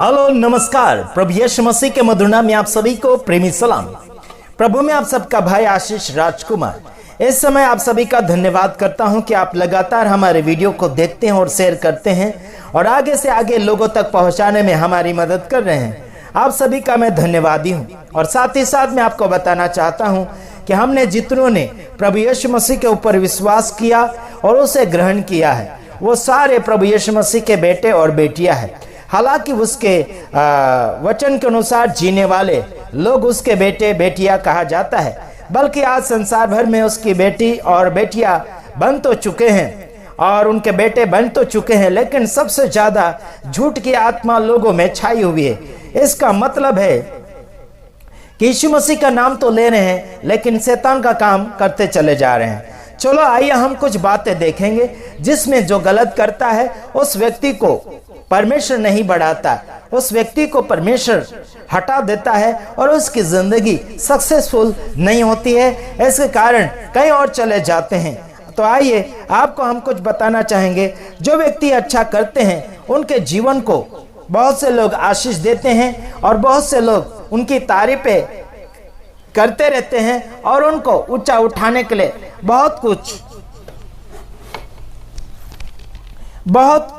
Hello नमस्कार। प्रभु यीशु मसीह के मधुर नाम में आप सभी को प्रेमी सलाम। प्रभु में आप सबका भाई आशीष राजकुमार इस समय आप सभी का धन्यवाद करता हूं कि आप लगातार हमारे वीडियो को देखते हैं और शेयर करते हैं और आगे से आगे लोगों तक पहुंचाने में हमारी मदद कर रहे हैं। आप सभी का मैं धन्यवादी हूं और साथ ही साथ मैं आपको बताना चाहता हूं कि हमने जितनों ने प्रभु यीशु मसीह के ऊपर विश्वास किया और उसे ग्रहण किया है वो सारे प्रभु यीशु मसीह के बेटे और बेटियां हैं। हालांकि उसके वचन के अनुसार जीने वाले लोग उसके बेटे बेटियां कहा जाता है, बल्कि आज संसार भर में उसकी बेटी और बेटियां बन तो चुके हैं और उनके बेटे बन तो चुके हैं, लेकिन सबसे ज्यादा झूठ की आत्मा लोगों में छाई हुई है। इसका मतलब है कि यीशु मसीह का नाम तो ले रहे हैं लेकिन शैतान का काम करते चले जा रहे हैं। चलो आइए हम कुछ बातें देखेंगे जिसमें जो गलत करता है उस व्यक्ति को परमेश्वर नहीं बढ़ाता, उस व्यक्ति को परमेश्वर हटा देता है और उसकी जिंदगी सक्सेसफुल नहीं होती है। इसके कारण कहीं और चले जाते हैं। तो आइए आपको हम कुछ बताना चाहेंगे। जो व्यक्ति अच्छा करते हैं उनके जीवन को बहुत से लोग आशीष देते हैं और बहुत से लोग उनकी तारीफें करते रहते हैं और उनको ऊंचा उठाने के लिए बहुत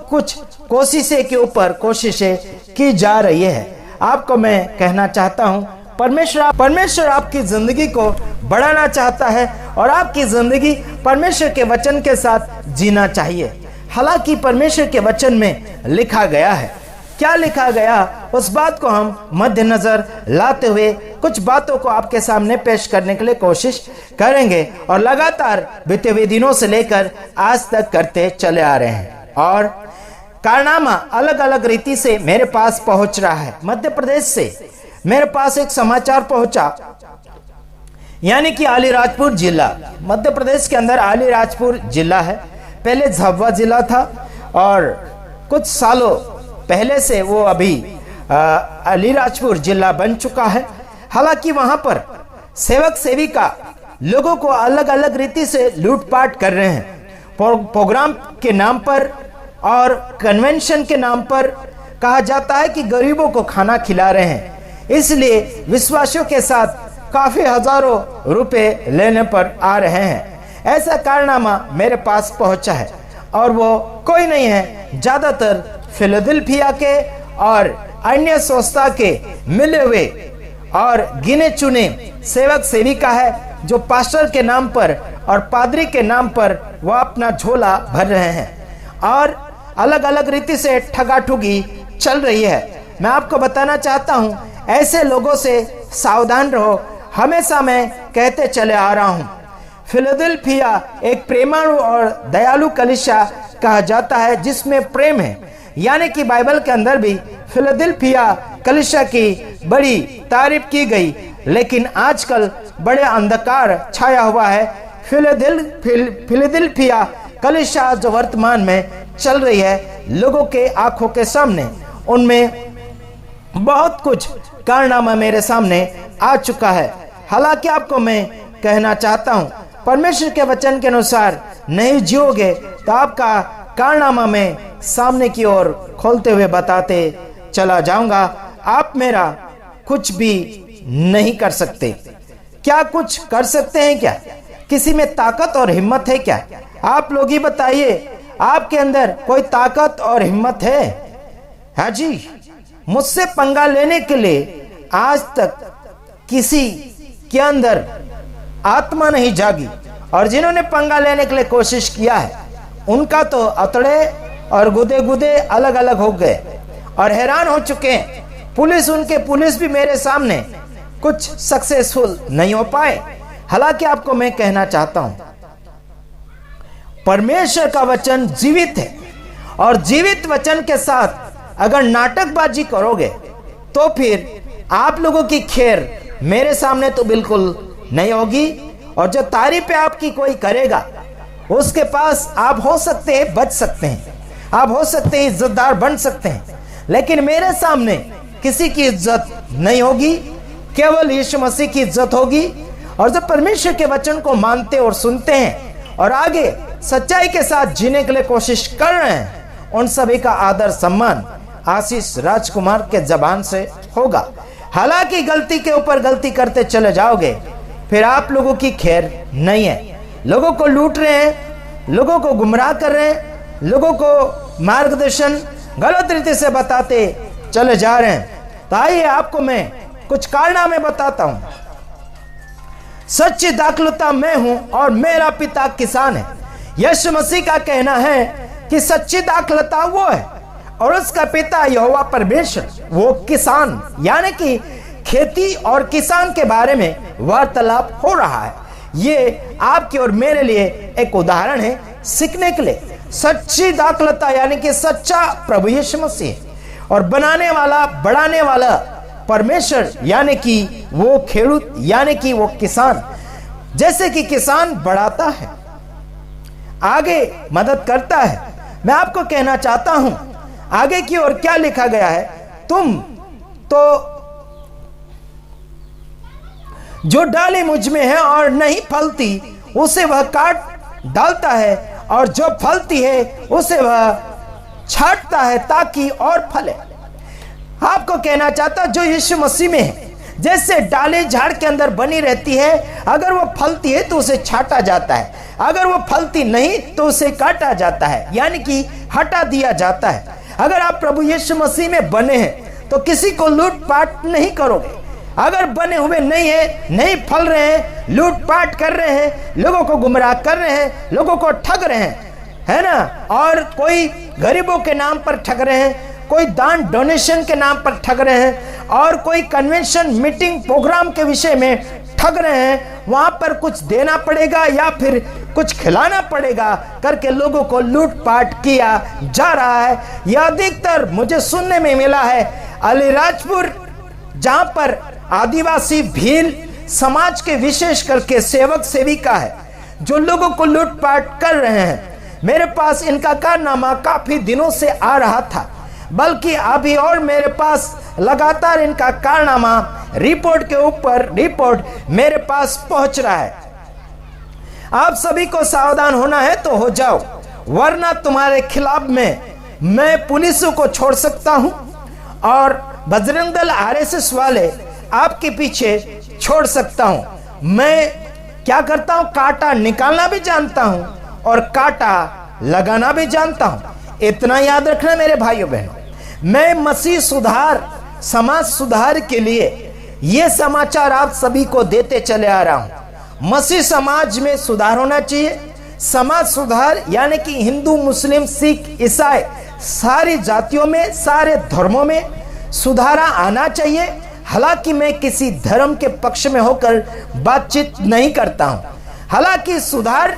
कुछ कोशिशें के ऊपर कोशिशें की जा रही है। आपको मैं कहना चाहता हूं, परमेश्वर आपकी जिंदगी को बढ़ाना चाहता है और आपकी जिंदगी परमेश्वर के वचन के साथ जीना चाहिए। हालांकि परमेश्वर के वचन में लिखा गया है, क्या लिखा गया उस बात को हम मद्देनजर लाते हुए कुछ बातों को आपके सामने पेश करने के लिए कोशिश करेंगे और लगातार बीते हुए दिनों से लेकर आज तक करते चले आ रहे हैं। और कारनामा अलग अलग रीति से मेरे पास पहुंच रहा है। मध्य प्रदेश से मेरे पास एक समाचार पहुंचा, यानी कि अलीराजपुर जिला, मध्य प्रदेश के अंदर अलीराजपुर जिला है। पहले झाबुआ जिला था और कुछ सालों पहले से वो अभी अलीराजपुर जिला बन चुका है। हालांकि वहां पर सेवक सेविका लोगों को अलग अलग रीति से लूटपाट कर रहे हैं। प्रोग्राम के नाम पर और कन्वेंशन के नाम पर कहा जाता है कि गरीबों को खाना खिला रहे हैं, इसलिए विश्वासियों के साथ काफी हजारों रुपए लेने पर आ रहे हैं। ऐसा कारनामा मेरे पास पहुंचा है और वो कोई नहीं है, ज्यादातर फिलाडेल्फिया के और अन्य संस्था के मिले हुए और गिने चुने सेवक सेविका है जो पास्टर के नाम पर और पादरी के नाम पर वो अपना झोला भर रहे हैं और अलग अलग रीति से ठगाठुगी चल रही है। मैं आपको बताना चाहता हूं, ऐसे लोगों से सावधान रहो। हमेशा मैं कहते चले आ रहा हूं, फिलाडेल्फिया एक प्रेमाणु और दयालु कलीसिया कहा जाता है जिसमें प्रेम है, यानी कि बाइबल के अंदर भी फिलाडेल्फिया कलीसिया की बड़ी तारीफ की गई, लेकिन आजकल बड़े अंधकार छाया हुआ है। फिलाडेल्फिया कलीसिया जो वर्तमान में चल रही है लोगों के आंखों के सामने, उनमें बहुत कुछ कारनामा मेरे सामने आ चुका है। हालांकि आपको मैं कहना चाहता हूं, परमेश्वर के वचन के अनुसार नहीं जियोगे तो आपका कारनामा में सामने की ओर खोलते हुए बताते चला जाऊंगा। आप मेरा कुछ भी नहीं कर सकते। क्या कुछ कर सकते हैं क्या? किसी में ताकत और हिम्मत है क्या? आप लोग ही बताइए, आपके अंदर कोई ताकत और हिम्मत है? हाँ जी, मुझसे पंगा लेने के लिए आज तक किसी के अंदर आत्मा नहीं जागी और जिन्होंने पंगा लेने के लिए कोशिश किया है उनका तो अतड़े और गुदे गुदे अलग अलग हो गए और हैरान हो चुके हैं। पुलिस भी मेरे सामने कुछ सक्सेसफुल नहीं हो पाए। हालांकि आपको मैं कहना चाहता हूं, परमेश्वर का वचन जीवित है और जीवित वचन के साथ अगर नाटकबाजी करोगे तो फिर आप लोगों की खैर मेरे सामने तो बिल्कुल नहीं होगी। और जो तारीफ आपकी कोई करेगा उसके पास आप हो सकते हैं बच सकते हैं, आप हो सकते हैं इज्जतदार बन सकते हैं, लेकिन मेरे सामने किसी की इज्जत नहीं होगी, केवल यीशु मसीह की इज्जत होगी। और जो परमेश्वर के वचन को मानते और सुनते हैं और आगे सच्चाई के साथ जीने के लिए कोशिश कर रहे हैं, उन सभी का आदर सम्मान आशीष राजकुमार के जबान से होगा। हालांकि गलती के ऊपर गलती करते चले जाओगे, फिर आप लोगों की खैर नहीं है। लोगों को लूट रहे हैं, लोगों को गुमराह कर रहे हैं, लोगों को मार्गदर्शन गलत रीति से बताते चले जा रहे हैं। तो आइए आपको मैं कुछ कारनामे बताता हूं। सच्ची दाखलता मैं हूं और मेरा पिता किसान है। यीशु मसीह का कहना है कि सच्ची दाखलता वो है और उसका पिता यहोवा परमेश्वर वो किसान, यानी कि खेती और किसान के बारे में वार्तालाप हो रहा है। ये आपके और मेरे लिए एक उदाहरण है सीखने के लिए। सच्ची दाखलता यानी कि सच्चा प्रभु यीशु मसीह और बनाने वाला बढ़ाने वाला परमेश्वर, यानी कि वो खेडूत यानी कि वो किसान। जैसे कि किसान बढ़ाता है, आगे मदद करता है। मैं आपको कहना चाहता हूं आगे की ओर क्या लिखा गया है। तुम तो जो डाली मुझ में है और नहीं फलती उसे वह काट डालता है, और जो फलती है उसे वह छांटता है ताकि और फले। आपको कहना चाहता जो यीशु मसीह में है, जैसे डाली झाड़ के अंदर बनी रहती है, अगर वो फलती है तो उसे छांटा जाता है, अगर वो फलती नहीं तो उसे काटा जाता है, यानी कि हटा दिया जाता है। अगर आप प्रभु यीशु मसीह में बने हैं तो किसी को लूटपाट नहीं करोगे। अगर बने हुए नहीं है, नहीं फल रहे हैं, लूटपाट कर रहे हैं, लोगों को गुमराह कर रहे हैं, लोगों को ठग रहे हैं, है ना, और कोई गरीबों के नाम पर ठग रहे हैं, कोई दान डोनेशन के नाम पर ठग रहे हैं, और कोई कन्वेंशन मीटिंग प्रोग्राम के विषय में ठग रहे हैं, वहां पर कुछ देना पड़ेगा या फिर कुछ खिलाना पड़ेगा करके लोगों को लूटपाट किया जा रहा है। यह अधिकतर मुझे सुनने में मिला है अलीराजपुर, जहां पर आदिवासी भील समाज के विशेष करके सेवक सेविका है जो लोगों को लूटपाट कर रहे हैं। मेरे पास इनका कारनामा काफी दिनों से आ रहा था, बल्कि अभी और मेरे पास लगातार इनका कारनामा रिपोर्ट के ऊपर रिपोर्ट मेरे पास पहुंच रहा है। आप सभी को सावधान होना है तो हो जाओ, वरना तुम्हारे खिलाफ में मैं पुलिसों को छोड़ सकता हूं और बजरंग दल आरएसएस वाले आपके पीछे छोड़ सकता हूं। मैं क्या करता हूं, कांटा निकालना भी जानता हूं और कांटा लगाना भी जानता हूं। इतना याद रखना मेरे भाइयों बहनों, मैं मसीह सुधार समाज सुधार के लिए ये समाचार आप सभी को देते चले आ रहा हूं। मसीह समाज में सुधार होना चाहिए। समाज सुधार यानी कि हिंदू, मुस्लिम, सिख, ईसाई सारी जातियों में, सारे धर्मों में सुधार आना चाहिए। हालांकि मैं किसी धर्म के पक्ष में होकर बातचीत नहीं करता हूं। हालांकि सुधार,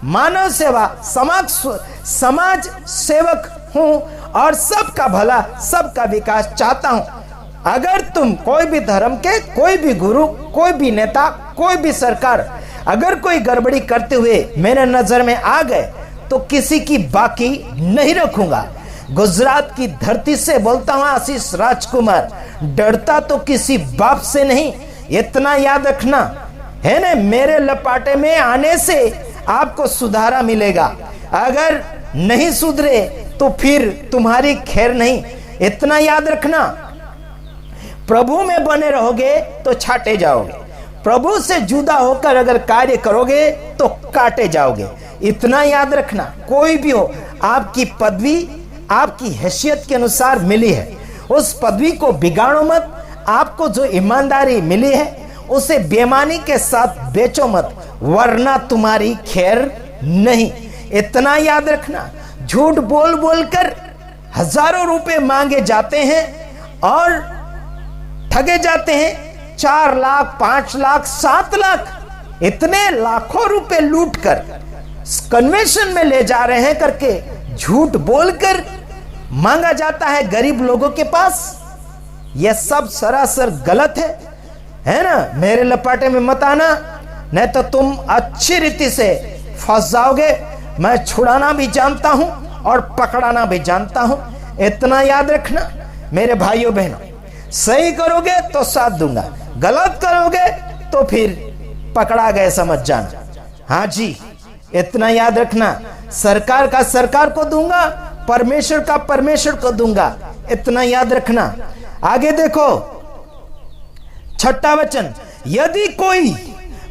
मानव सेवा, समाज सेवक हूं और सबका भला, सबका विकास चाहता हूं। अगर तुम कोई भी धर्म के, कोई भी गुरु, कोई भी नेता, कोई भी सरकार अगर कोई गड़बड़ी करते हुए मेरे नजर में आ गए तो किसी की बाकी नहीं रखूंगा। गुजरात की धरती से बोलता हूं आशीष राजकुमार, डरता तो किसी बाप से नहीं, इतना याद रखना है ना। मेरे लपाटे में आने से आपको सुधारा मिलेगा, अगर नहीं सुधरे तो फिर तुम्हारी खैर नहीं, इतना याद रखना। प्रभु में बने रहोगे तो छाटे जाओगे, प्रभु से जुदा होकर अगर कार्य करोगे तो काटे जाओगे, इतना याद रखना। कोई भी हो, आपकी पदवी आपकी हैसियत के अनुसार मिली है, उस पदवी को बिगाड़ो मत। आपको जो ईमानदारी मिली है उसे बेईमानी के साथ बेचो मत, वरना तुम्हारी खैर नहीं, इतना याद रखना। झूठ बोल बोलकर हजारों रुपए मांगे जाते हैं और ठगे जाते हैं। 4 लाख, 5 लाख, 7 लाख, इतने लाखों रुपए लूटकर कन्वेंशन में ले जा रहे हैं करके झूठ बोलकर मांगा जाता है गरीब लोगों के पास। यह सब सरासर गलत है ना। मेरे लपाटे में मत आना, नहीं तो तुम अच्छी रीति से फंस जाओगे। मैं छुड़ाना भी जानता हूं और पकड़ाना भी जानता हूं, इतना याद रखना मेरे भाइयों बहनों। सही करोगे तो साथ दूंगा, गलत करोगे तो फिर पकड़ा गए समझ जाना। हाँ जी, इतना याद रखना। सरकार का सरकार को दूंगा, परमेश्वर का परमेश्वर को दूंगा, इतना याद रखना। आगे देखो 6वां वचन, यदि कोई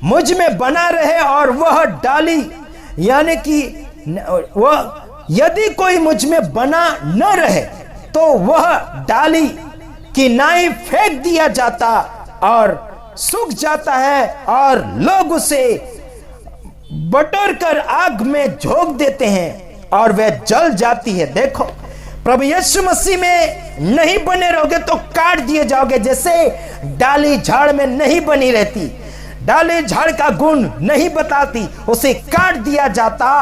मुझ में बना रहे और वह डाली, यानी कि वह, यदि कोई मुझ में बना न रहे तो वह डाली कि नाई फेंक दिया जाता और सूख जाता है और लोग उसे बटोर कर आग में झोंक देते हैं और वह जल जाती है। देखो, प्रभु यीशु मसीह में नहीं बने रहोगे तो काट दिए जाओगे। जैसे डाली झाड़ में नहीं बनी रहती, डाली झाड़ का गुण नहीं बताती, उसे काट दिया जाता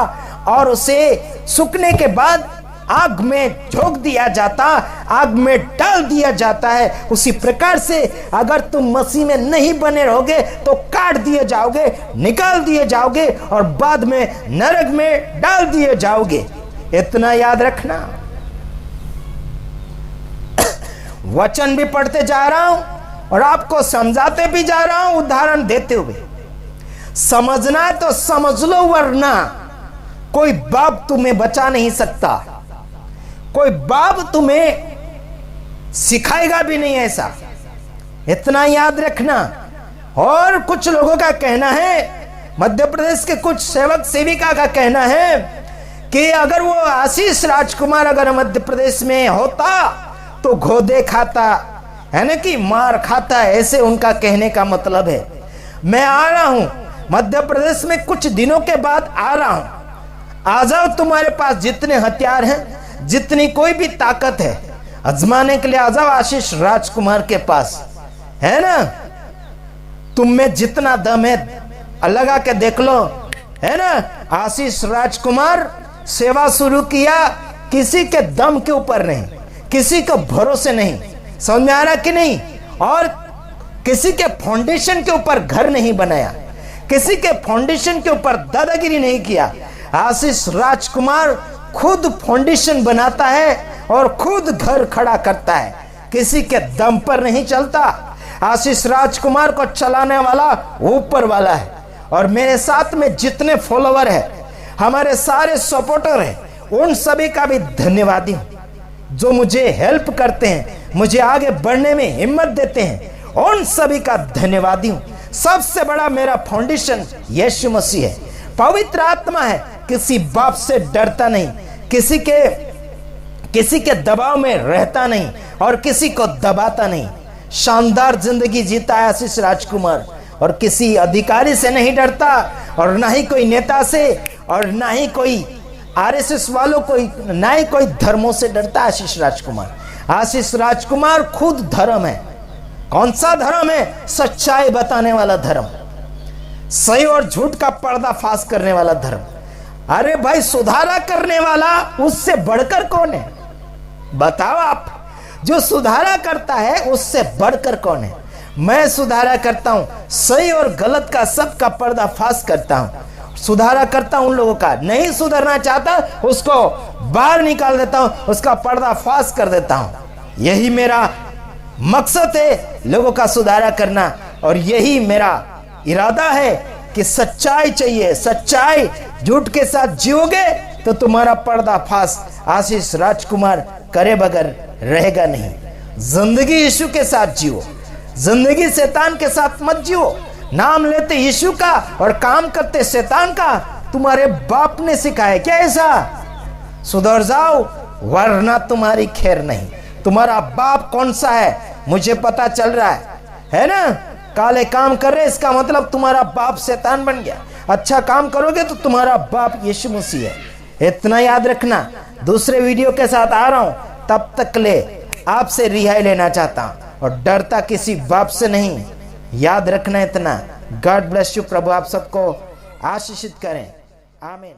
और उसे सूखने के बाद आग में झोंक दिया जाता, आग में डाल दिया जाता है। उसी प्रकार से अगर तुम मसीह में नहीं बने रहोगे तो काट दिए जाओगे, निकाल दिए जाओगे और बाद में नरक में डाल दिए जाओगे। इतना याद रखना। वचन भी पढ़ते जा रहा हूं और आपको समझाते भी जा रहा हूं, उदाहरण देते हुए। समझना है तो समझ लो, वरना कोई बाप तुम्हें बचा नहीं सकता, कोई बाप तुम्हें सिखाएगा भी नहीं ऐसा। इतना याद रखना। और कुछ लोगों का कहना है, मध्य प्रदेश के कुछ सेवक सेविका का कहना है कि अगर वो आशीष राजकुमार अगर मध्य प्रदेश में होता तो घोदे खाता, है ना, कि मार खाता, ऐसे उनका कहने का मतलब है। मैं आ रहा हूं मध्य प्रदेश में, कुछ दिनों के बाद आ रहा हूं। आ जाओ, तुम्हारे पास जितने हथियार हैं, जितनी कोई भी ताकत है, आजमाने के लिए आ जाओ आशीष राजकुमार के पास, है ना। तुम में जितना दम है लगा के देख लो, है ना। आशीष राजकुमार सेवा शुरू किया किसी के दम के ऊपर नहीं, किसी के भरोसे नहीं, समझ में आ रहा कि नहीं। और किसी के फाउंडेशन के ऊपर घर नहीं बनाया, किसी के फाउंडेशन के ऊपर दादागिरी नहीं किया। आशीष राजकुमार खुद फाउंडेशन बनाता है और खुद घर खड़ा करता है, किसी के दम पर नहीं चलता। आशीष राजकुमार को चलाने वाला ऊपर वाला है। और मेरे साथ में जितने फॉलोवर है, हमारे सारे सपोर्टर हैं, उन सभी का भी धन्यवादी हूं, जो मुझे हेल्प करते हैं, मुझे आगे बढ़ने में हिम्मत देते हैं, उन सभी का धन्यवादी हूं। सबसे बड़ा मेरा फाउंडेशन यीशु मसीह है, पवित्र आत्मा है। किसी बाप से डरता नहीं, किसी के दबाव में रहता नहीं और किसी को दबाता नहीं। शानदार जिंदगी जीता है आशीष राजकुमार, और किसी अधिकारी से नहीं डरता और ना ही कोई नेता से और ना ही कोई आरएसएस वालों को, ना ही कोई धर्मों से डरता। आशीष राजकुमार खुद धर्म है। कौन सा धर्म है? सच्चाई बताने वाला धर्म, सही और झूठ का पर्दाफाश करने वाला धर्म। अरे भाई, सुधारा करने वाला उससे बढ़कर कौन है? बताओ आप। जो सुधारा करता है उससे बढ़कर कौन है? मैं सुधारा करता हूं, सही और गलत का सबका पर्दाफाश करता हूं, सुधारा करता हूं उन लोगों का। नहीं सुधरना चाहता उसको बाहर निकाल देता हूं, उसका पर्दाफाश कर देता हूं। यही मेरा मकसद है, लोगों का सुधारा करना। और यही मेरा इरादा है कि सच्चाई चाहिए, सच्चाई। झूठ के साथ जियोगे तो तुम्हारा पर्दाफाश आशीष राजकुमार करे बगैर रहेगा नहीं। जिंदगी यीशु के साथ जियो, जिंदगी शैतान के साथ मत जियो। नाम लेते यीशु का और काम करते शैतान का तुम्हारे बाप ने सिखाया क्या? ऐसा सुधर जाओ, वरना तुम्हारी खैर नहीं। तुम्हारा बाप कौन सा है मुझे पता चल रहा है ना। काले काम कर रहे, इसका मतलब तुम्हारा बाप शैतान बन गया। अच्छा काम करोगे तो तुम्हारा बाप यीशु मसीह है। इतना याद रखना। दूसरे वीडियो के साथ आ रहा हूं, तब तक ले आपसे रिहाई लेना चाहता हूं और डरता किसी बाप से नहीं। याद रखना इतना। God bless you. प्रभु आप सबको आशीषित करें। आमीन।